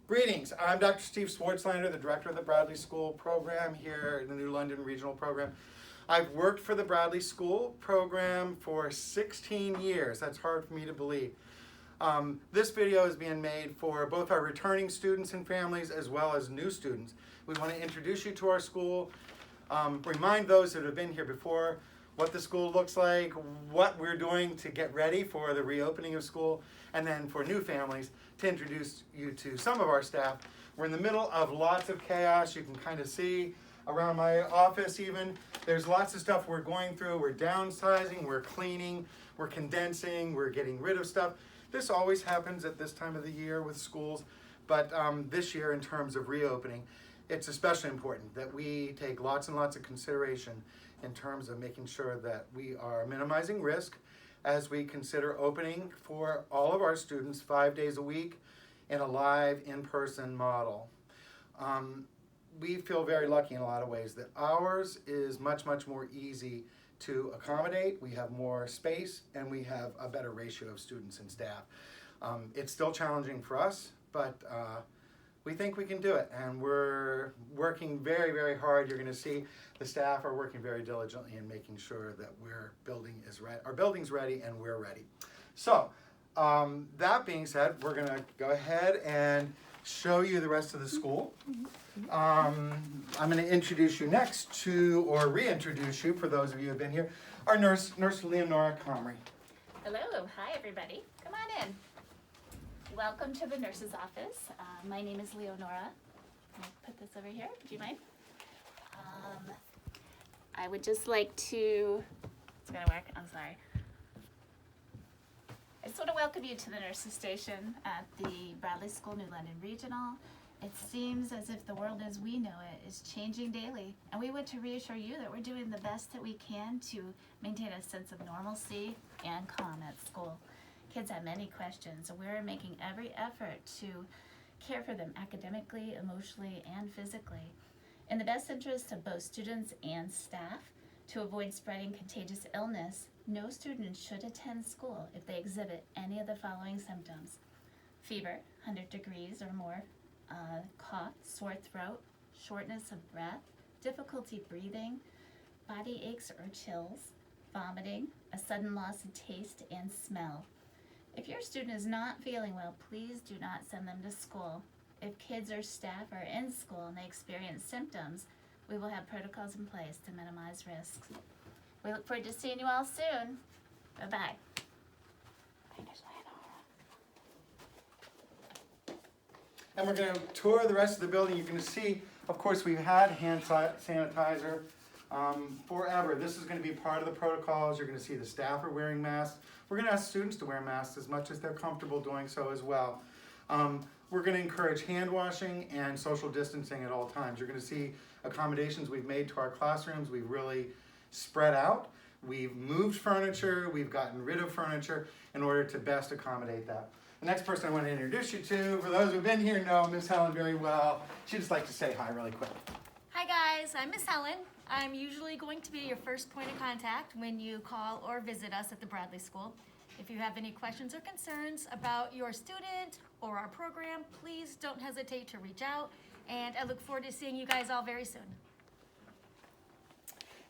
Greetings, I'm Dr. Steve Swartzlander, the director of the Bradley School program here in the New London Regional Program. I've worked for the Bradley School program for 16 years. That's hard for me to believe. This video is being made for both our returning students and families as well as new students. We want to introduce you to our school, remind those that have been here before what the school looks like, what we're doing to get ready for the reopening of school, and then for new families to introduce you to some of our staff. We're in the middle of lots of chaos. You can kind of see around my office even. There's lots of stuff we're going through. We're downsizing, we're cleaning, we're condensing, we're getting rid of stuff. This always happens at this time of the year with schools, but this year in terms of reopening, it's especially important that we take lots and lots of consideration in terms of making sure that we are minimizing risk as we consider opening for all of our students 5 days a week in a live in-person model. We feel very lucky in a lot of ways that ours is much, much more easy to accommodate. We have more space and we have a better ratio of students and staff. It's still challenging for us, but we think we can do it, and we're working very, very hard. You're going to see the staff are working very diligently in making sure that our building's ready and we're ready. So that being said, we're going to go ahead and show you the rest of the school. I'm going to introduce you next to, or reintroduce you for those of you who have been here, our nurse Leonora Comrie. Hello, hi everybody. Come on in. Welcome to the nurse's office. My name is Leonora. I'll put this over here. Do you mind? I would just like to, it's gonna work, I'm sorry. I just want to welcome you to the nurse's station at the Bradley School New London Regional. It seems as if the world as we know it is changing daily, and we want to reassure you that we're doing the best that we can to maintain a sense of normalcy and calm at school. Kids have many questions, and we're making every effort to care for them academically, emotionally, and physically. In the best interest of both students and staff, to avoid spreading contagious illness, no student should attend school if they exhibit any of the following symptoms: fever, 100 degrees or more, cough, sore throat, shortness of breath, difficulty breathing, body aches or chills, vomiting, a sudden loss of taste and smell. If your student is not feeling well, please do not send them to school. If kids or staff are in school and they experience symptoms, we will have protocols in place to minimize risks. We look forward to seeing you all soon. Bye-bye. And we're going to tour the rest of the building. You're going to see, of course, we've had hand sanitizer forever. This is going to be part of the protocols. You're going to see the staff are wearing masks. We're going to ask students to wear masks as much as they're comfortable doing so as well. We're going to encourage hand washing and social distancing at all times. You're going to see accommodations we've made to our classrooms. We've really spread out. We've moved furniture. We've gotten rid of furniture in order to best accommodate that. The next person I want to introduce you to, for those who've been here, know Miss Helen very well. She'd just like to say hi really quick. Hi guys, I'm Miss Helen. I'm usually going to be your first point of contact when you call or visit us at the Bradley School. If you have any questions or concerns about your student or our program, please don't hesitate to reach out, and I look forward to seeing you guys all very soon.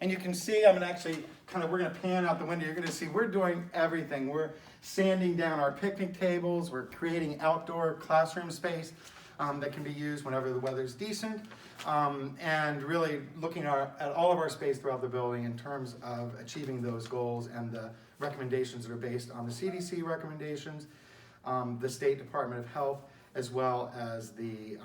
And you can see, we're going to pan out the window. You're going to see we're doing everything. We're sanding down our picnic tables. We're creating outdoor classroom space that can be used whenever the weather's decent. And really looking at all of our space throughout the building in terms of achieving those goals and the recommendations that are based on the CDC recommendations, the State Department of Health, as well as the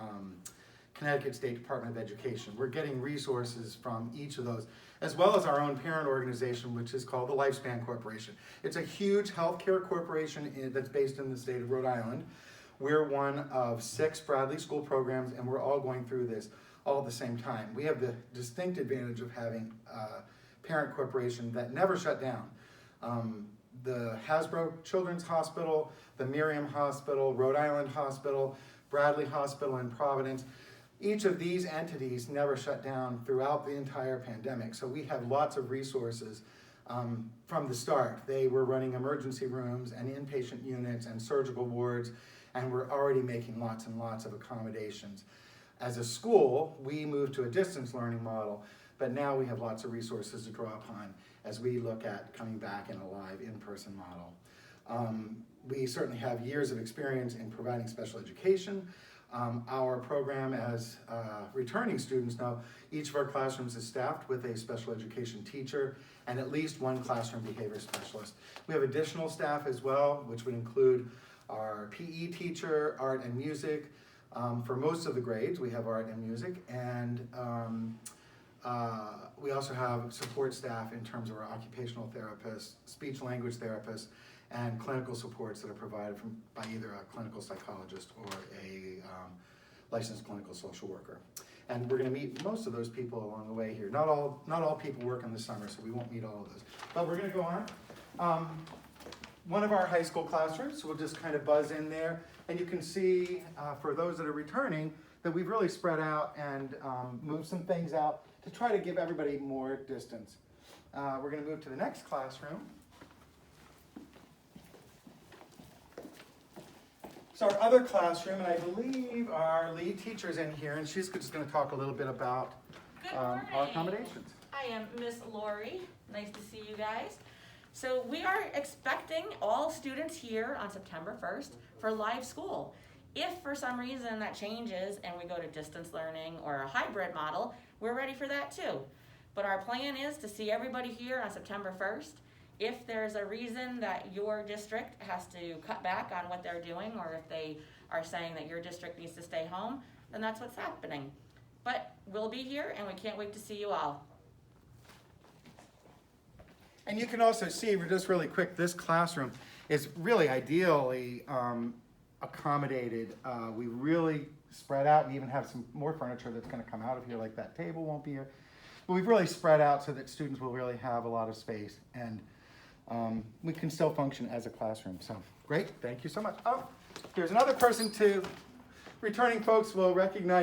Connecticut State Department of Education. We're getting resources from each of those, as well as our own parent organization, which is called the Lifespan Corporation. It's a huge healthcare corporation that's based in the state of Rhode Island. We're one of 6 Bradley School programs, and we're all going through this all at the same time. We have the distinct advantage of having a parent corporation that never shut down. The Hasbro Children's Hospital, the Miriam Hospital, Rhode Island Hospital, Bradley Hospital in Providence, each of these entities never shut down throughout the entire pandemic. So we have lots of resources from the start. They were running emergency rooms and inpatient units and surgical wards and we're already making lots and lots of accommodations. As a school, we moved to a distance learning model, but now we have lots of resources to draw upon as we look at coming back in a live in-person model. We certainly have years of experience in providing special education. Our program, as returning students know, each of our classrooms is staffed with a special education teacher and at least one classroom behavior specialist. We have additional staff as well, which would include our PE teacher, art and music. For most of the grades, we have art and music, and we also have support staff in terms of our occupational therapists, speech language therapists, and clinical supports that are provided by either a clinical psychologist or a licensed clinical social worker. And we're going to meet most of those people along the way here. Not all people work in the summer, so we won't meet all of those. But we're going to go on. One of our high school classrooms, we'll just kind of buzz in there, and you can see for those that are returning that we've really spread out and moved some things out to try to give everybody more distance. We're going to move to the next classroom. So our other classroom, and I believe our lead teacher's in here, and she's just going to talk a little bit about Good our morning. accommodations. I am Miss Lori. Nice to see you guys. So we are expecting all students here on September 1st for live school. If for some reason that changes and we go to distance learning or a hybrid model, we're ready for that too. But our plan is to see everybody here on September 1st. If there's a reason that your district has to cut back on what they're doing, or if they are saying that your district needs to stay home, then that's what's happening. But we'll be here and we can't wait to see you all. And you can also see, just really quick, this classroom is really ideally accommodated. We really spread out. We even have some more furniture that's going to come out of here, like that table won't be here. But we've really spread out so that students will really have a lot of space, and we can still function as a classroom. So great, thank you so much. Oh, here's another person to, returning folks will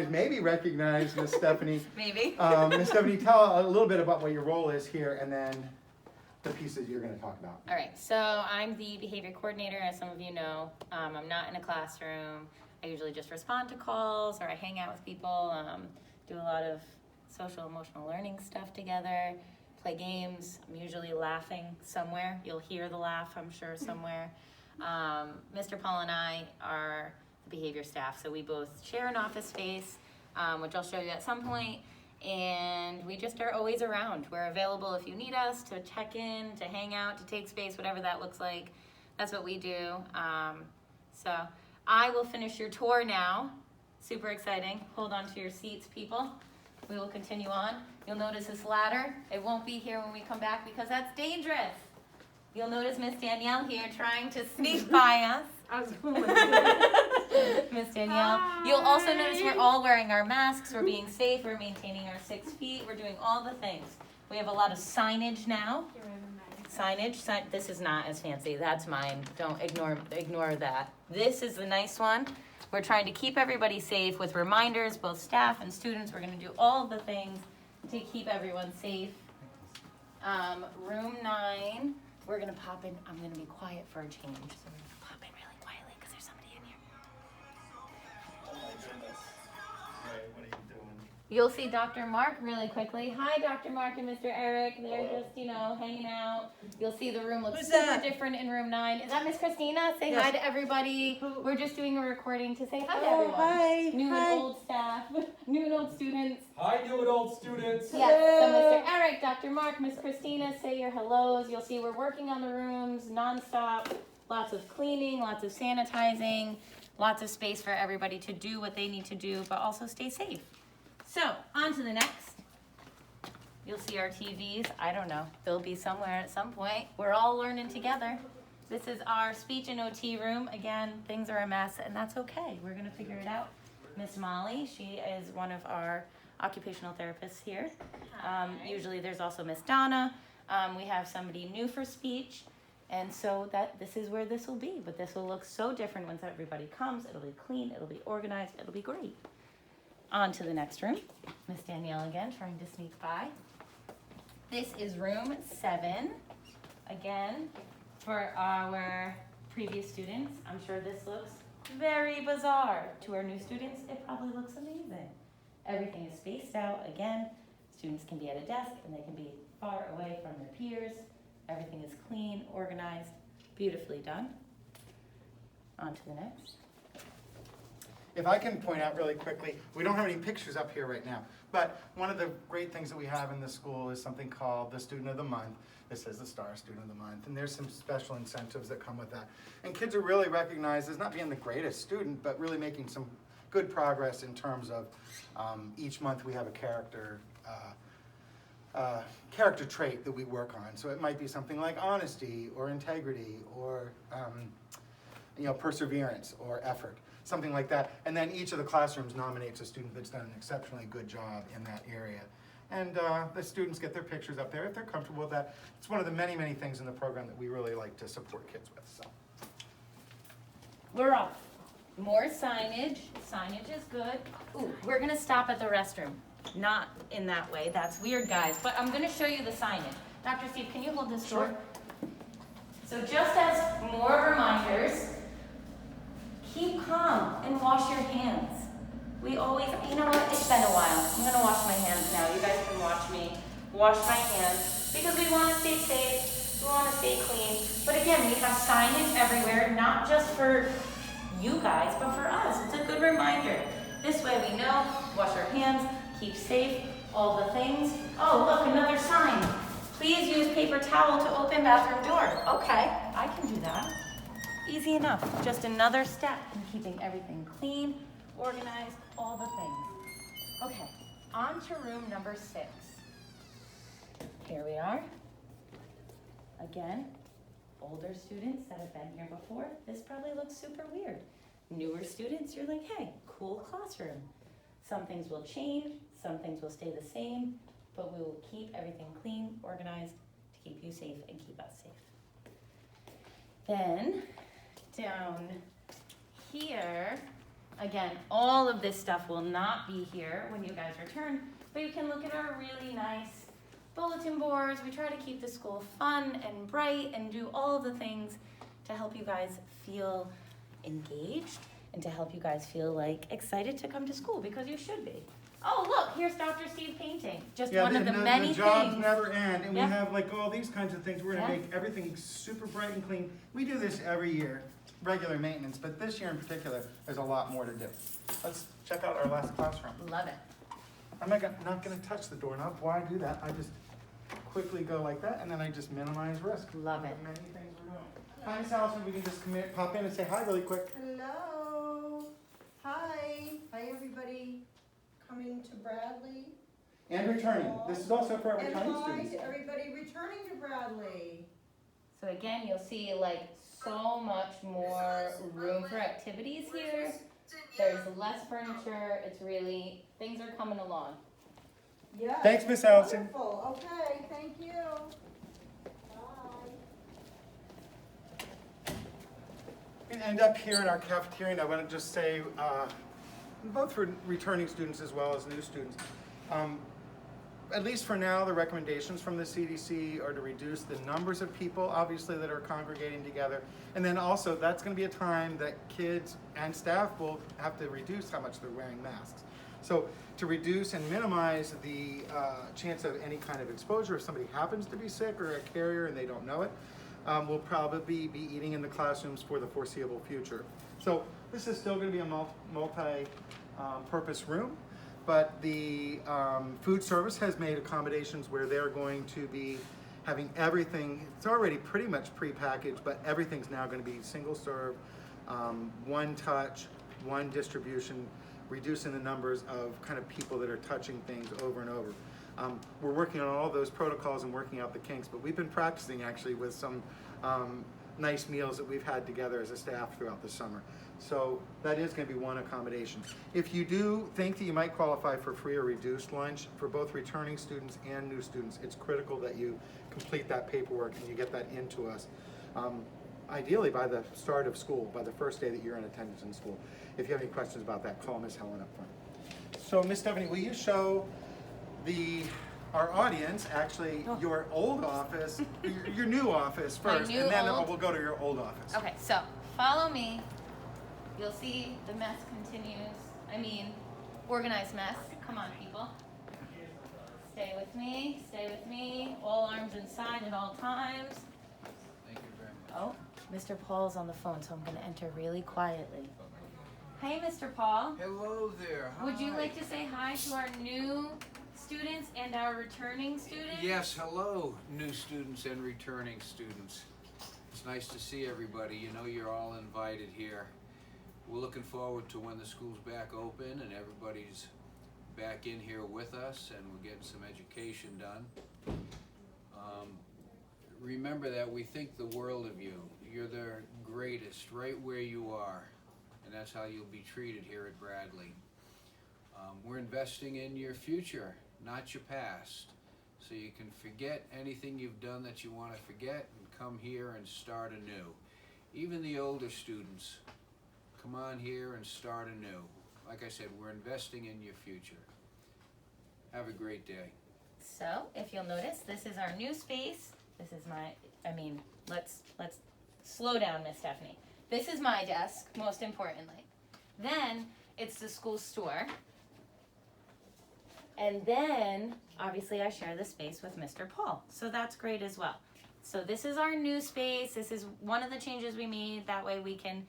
maybe recognize Miss Stephanie. Maybe. Miss Stephanie, tell a little bit about what your role is here, and then the pieces you're going to talk about. All right, so I'm the behavior coordinator, as some of you know. I'm not in a classroom. I usually just respond to calls, or I hang out with people, do a lot of social emotional learning stuff together, play games. I'm usually laughing somewhere. You'll hear the laugh, I'm sure, somewhere. Mr. Paul and I are the behavior staff, so we both share an office space, which I'll show you at some point. And we just are always around. We're available if you need us to check in, to hang out, to take space, whatever that looks like. That's what we do. So I will finish your tour now. Super exciting. Hold on to your seats, people. We will continue on. You'll notice this ladder. It won't be here when we come back because that's dangerous. You'll notice Miss Danielle here trying to sneak by us. I was Miss Danielle. Hi. You'll also notice we're all wearing our masks. We're being safe. We're maintaining our 6 feet. We're doing all the things. We have a lot of signage now. Signage. This is not as fancy. That's mine. Don't ignore that. This is the nice one. We're trying to keep everybody safe with reminders, both staff and students. We're going to do all the things to keep everyone safe. Room 9. We're going to pop in. I'm going to be quiet for a change. So we're going to pop in really quietly because there's somebody in here. Oh my goodness. Right, what are you doing? You'll see Dr. Mark really quickly. Hi, Dr. Mark and Mr. Eric. They're just, hanging out. You'll see the room looks Who's super that? different in room 9. Is that Miss Christina? Say Yes. hi to everybody. We're just doing a recording to say hi to Oh, everyone. hi. New Hi. and old staff, new and old students. Hi, new and old students. Yes, so Mr. Eric, Dr. Mark, Miss Christina, say your hellos. You'll see we're working on the rooms nonstop. Lots of cleaning, lots of sanitizing, lots of space for everybody to do what they need to do, but also stay safe. So, on to the next. You'll see our TVs. I don't know. They'll be somewhere at some point. We're all learning together. This is our speech and OT room. Again, things are a mess, and that's okay. We're going to figure it out. Miss Molly, she is one of our occupational therapists here. Usually there's also Miss Donna. We have somebody new for speech. And so this is where this will be. But this will look so different once everybody comes. It'll be clean. It'll be organized. It'll be great. On to the next room. Miss Danielle again, trying to sneak by. This is room 7. Again, for our previous students. I'm sure this looks very bizarre. To our new students, it probably looks amazing. Everything is spaced out. Again, students can be at a desk and they can be far away from their peers. Everything is clean, organized, beautifully done. On to the next. If I can point out really quickly, we don't have any pictures up here right now, but one of the great things that we have in the school is something called the Student of the Month. This is the Star Student of the Month, and there's some special incentives that come with that. And kids are really recognized as not being the greatest student, but really making some good progress in terms of each month we have a character trait that we work on. So it might be something like honesty or integrity or perseverance or effort, something like that. And then each of the classrooms nominates a student that's done an exceptionally good job in that area. And the students get their pictures up there if they're comfortable with that. It's one of the many, many things in the program that we really like to support kids with. So We're off. More signage. Signage is good. Ooh, we're gonna stop at the restroom. Not in that way. That's weird, guys. But I'm gonna show you the signage. Dr. Steve, can you hold this door? Sure. So just as more reminders, keep calm and wash your hands. We always, you know what, it's been a while. I'm gonna wash my hands now. You guys can watch me wash my hands because we wanna stay safe, we wanna stay clean. But again, we have signage everywhere, not just for you guys, but for us. It's a good reminder. This way we know, wash our hands, keep safe, all the things. Oh, look, another sign. Please use paper towel to open bathroom door. Okay, I can do that. Easy enough. Just another step in keeping everything clean, organized, all the things. Okay, on to room number 6. Here we are. Again, older students that have been here before, this probably looks super weird. Newer students, you're like, hey, cool classroom. Some things will change, some things will stay the same, but we will keep everything clean, organized, to keep you safe and keep us safe. Then, down here, again, all of this stuff will not be here when you guys return, but you can look at our really nice bulletin boards. We try to keep the school fun and bright and do all of the things to help you guys feel engaged and to help you guys feel like excited to come to school, because you should be. Oh, look, here's Dr. Steve painting. Just one of the many the jobs things. never end, and Yeah. we have like all these kinds of things. We're gonna Yeah. make everything super bright and clean. We do this every year, regular maintenance, but this year in particular, there's a lot more to do. Let's check out our last classroom. Love it. I'm not gonna touch the doorknob. Why do that? I just quickly go like that, and then I just minimize risk. Love it. Many things we're doing. Hi, Miss Allison. We can just pop in and say hi really quick. Hello. Hi. Hi, everybody coming to Bradley. And returning. This is also for our And returning hi students. to everybody returning to Bradley. So again, you'll see like so much more room for activities here. There's less furniture. It's really, things are coming along. Yes. Thanks, Miss Allison. Wonderful. Okay, thank you. Bye. We end up here in our cafeteria, and I want to just say, both for returning students as well as new students, at least for now, the recommendations from the CDC are to reduce the numbers of people, obviously, that are congregating together. And then also, that's going to be a time that kids and staff will have to reduce how much they're wearing masks. So to reduce and minimize the chance of any kind of exposure, if somebody happens to be sick or a carrier and they don't know it, we'll probably be eating in the classrooms for the foreseeable future. So this is still going to be a multi-purpose room, but the food service has made accommodations where they're going to be having everything. It's already pretty much pre-packaged, but everything's now going to be single serve, one touch, one distribution, reducing the numbers of kind of people that are touching things over and over. We're working on all those protocols and working out the kinks, but we've been practicing actually with some nice meals that we've had together as a staff throughout the summer. So that is going to be one accommodation. If you do think that you might qualify for free or reduced lunch for both returning students and new students, it's critical that you complete that paperwork and you get that into us. Ideally by the start of school, by the first day that you're in attendance in school. If you have any questions about that, call Miss Helen up front. So Miss Stephanie, will you show our audience actually your old office, your new office My first, new and then old- we'll go to your old office. Okay, so follow me. you'll see the mess continues. I mean, organized mess. Come on, people. Stay with me, stay with me. All arms inside at all times. Thank you very much. Oh, Mr. Paul's on the phone, so I'm gonna enter really quietly. Hey, Mr. Paul. Hello there. Hi. Would you like to say hi to our new students and our returning students? Yes, hello, new students and returning students. It's nice to see everybody. You know, you're all invited here. We're looking forward to when the school's back open and everybody's back in here with us and we're getting some education done. Remember that we think the world of you. You're the greatest right where you are, and that's how you'll be treated here at Bradley. We're investing in your future, not your past, so you can forget anything you've done that you want to forget and come here and start anew. Even the older students, come on here and start anew. Like I said, we're investing in your future. Have a great day. So, if you'll notice, this is our new space. This is my, let's slow down, Miss Stephanie. This is my desk, most importantly. Then, it's the school store. And then, obviously, I share the space with Mr. Paul. So that's great as well. So this is our new space. This is one of the changes we made. That way we can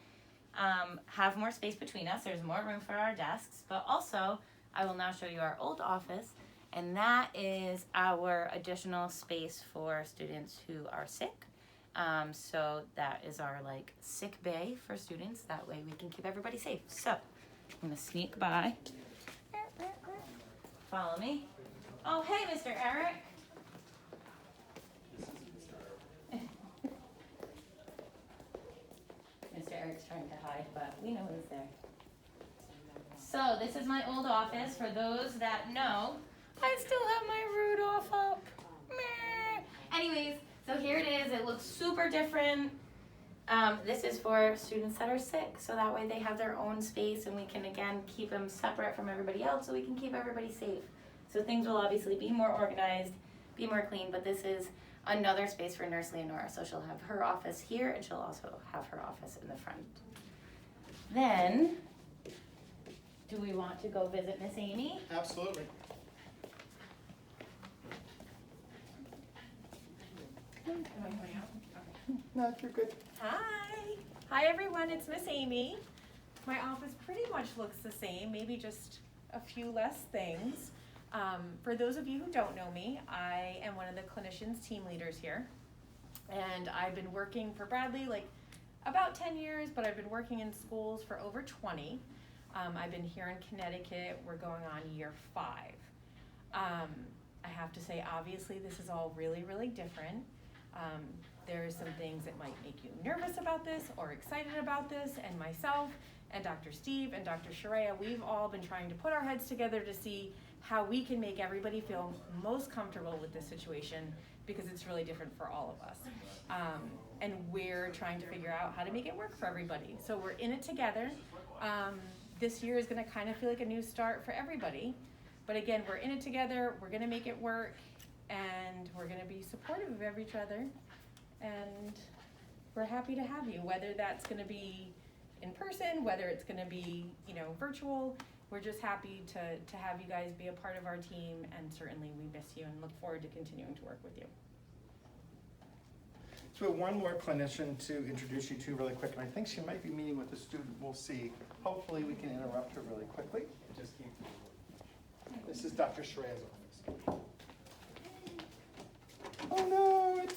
have more space between us. There's more room for our desks. But also, I will now show you our old office. And that is our additional space for students who are sick. So that is our sick bay for students. That way we can keep everybody safe. So I'm gonna sneak by. Follow me. Oh, hey, Mr. Eric. Mr. Eric's trying to hide, but we know he's there. So this is my old office. For those that know, I still have my Rudolph up. Meh. Anyways, so here it is. It looks super different. This is for students that are sick, so that way they have their own space and we can again keep them separate from everybody else so we can keep everybody safe. So things will obviously be more organized, be more clean, but this is another space for Nurse Leonora. So she'll have her office here and she'll also have her office in the front. Then, do we want to go visit Miss Amy? Absolutely. No, you're good. Hi. Hi everyone, it's Miss Amy. My office pretty much looks the same, maybe just a few less things. For those of you who don't know me, I am one of the clinicians team leaders here. And I've been working for Bradley about 10 years, but I've been working in schools for over 20. I've been here in Connecticut, we're going on year 5. I have to say, obviously this is all really, really different. There are some things that might make you nervous about this or excited about this, and myself and Dr. Steve and Dr. Sharia, we've all been trying to put our heads together to see how we can make everybody feel most comfortable with this situation, because it's really different for all of us. And we're trying to figure out how to make it work for everybody. So we're in it together. This year is gonna kind of feel like a new start for everybody. But again, we're in it together, we're gonna make it work, and we're gonna be supportive of each other. And we're happy to have you, whether that's gonna be in person, whether it's gonna be, virtual. We're just happy to have you guys be a part of our team, and certainly we miss you and look forward to continuing to work with you. So we have one more clinician to introduce you to really quick, and I think she might be meeting with a student. We'll see. Hopefully we can interrupt her really quickly. This is Dr. Shreya's office. Oh no, it's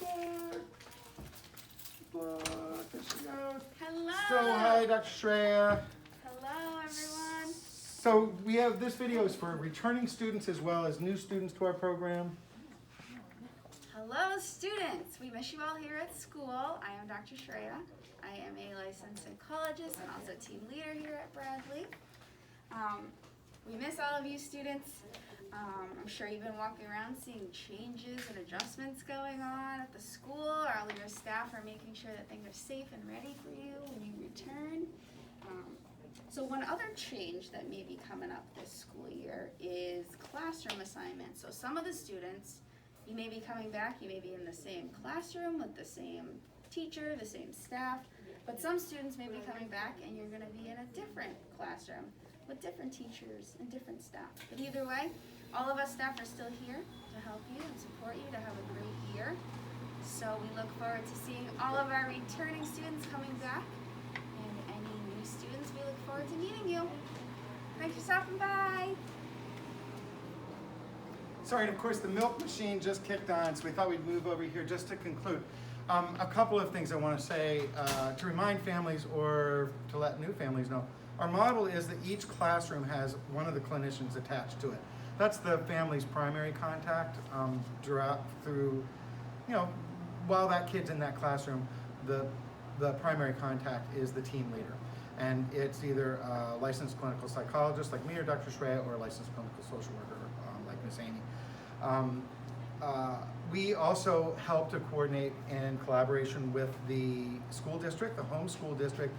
blood. There she goes. Hello. So hi, Dr. Shreya. Hello, everyone. So we have this video is for returning students as well as new students to our program. Hello, students. We miss you all here at school. I am Dr. Shreya. I am a licensed psychologist and also team leader here at Bradley. We miss all of you students. I'm sure you've been walking around seeing changes and adjustments going on at the school. All of your staff are making sure that things are safe and ready for you when you return. So one other change that may be coming up this school year is classroom assignments. So some of the students, you may be coming back, you may be in the same classroom with the same teacher, the same staff, But some students may be coming back and you're gonna be in a different classroom with different teachers and different staff. But either way, all of us staff are still here to help you and support you to have a great year. So we look forward to seeing all of our returning students coming back, and any new students, we look forward to meeting you. Thanks for stopping by. Sorry, and of course the milk machine just kicked on, so we thought we'd move over here just to conclude. A couple of things I want to say to remind families or to let new families know. Our model is that each classroom has one of the clinicians attached to it. That's the family's primary contact through, while that kid's in that classroom, the primary contact is the team leader. And it's either a licensed clinical psychologist like me or Dr. Shreya, or a licensed clinical social worker like Miss Amy. We also help to coordinate in collaboration with the school district, the home school district,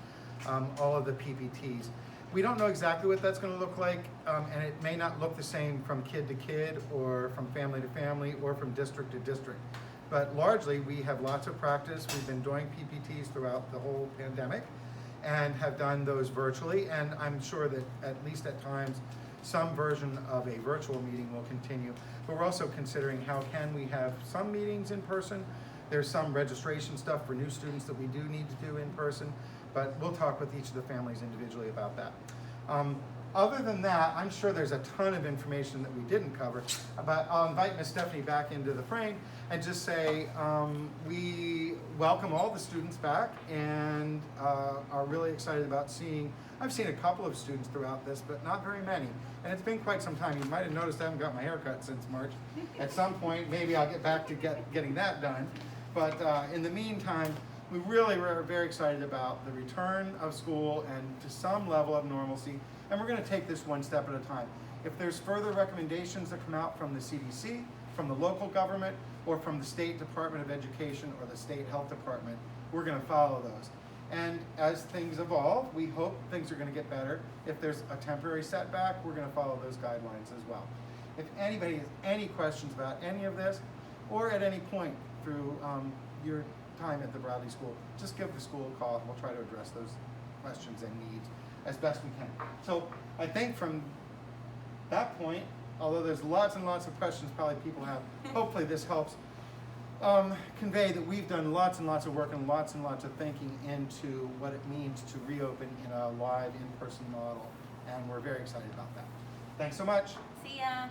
all of the PPTs. We don't know exactly what that's going to look like, and it may not look the same from kid to kid, or from family to family, or from district to district. But largely, we have lots of practice. We've been doing PPTs throughout the whole pandemic and have done those virtually, and I'm sure that at least at times, some version of a virtual meeting will continue. But we're also considering how can we have some meetings in person. There's some registration stuff for new students that we do need to do in person, but we'll talk with each of the families individually about that. Other than that, I'm sure there's a ton of information that we didn't cover, but I'll invite Miss Stephanie back into the frame and just say we welcome all the students back and are really excited about seeing. I've seen a couple of students throughout this, but not very many. And it's been quite some time. You might have noticed I haven't got my hair cut since March. At some point, maybe I'll get back to getting that done. But in the meantime, we really were very excited about the return of school and to some level of normalcy. And we're going to take this one step at a time. If there's further recommendations that come out from the CDC, from the local government, or from the State Department of Education or the State Health Department, we're going to follow those. And as things evolve, we hope things are going to get better. If there's a temporary setback, we're going to follow those guidelines as well. If anybody has any questions about any of this, or at any point through your time at the Bradley School, just give the school a call and we'll try to address those questions and needs as best we can. So I think from that point, although there's lots and lots of questions probably people have, hopefully this helps convey that we've done lots and lots of work and lots of thinking into what it means to reopen in a live in-person model, and we're very excited about that. Thanks so much. See ya.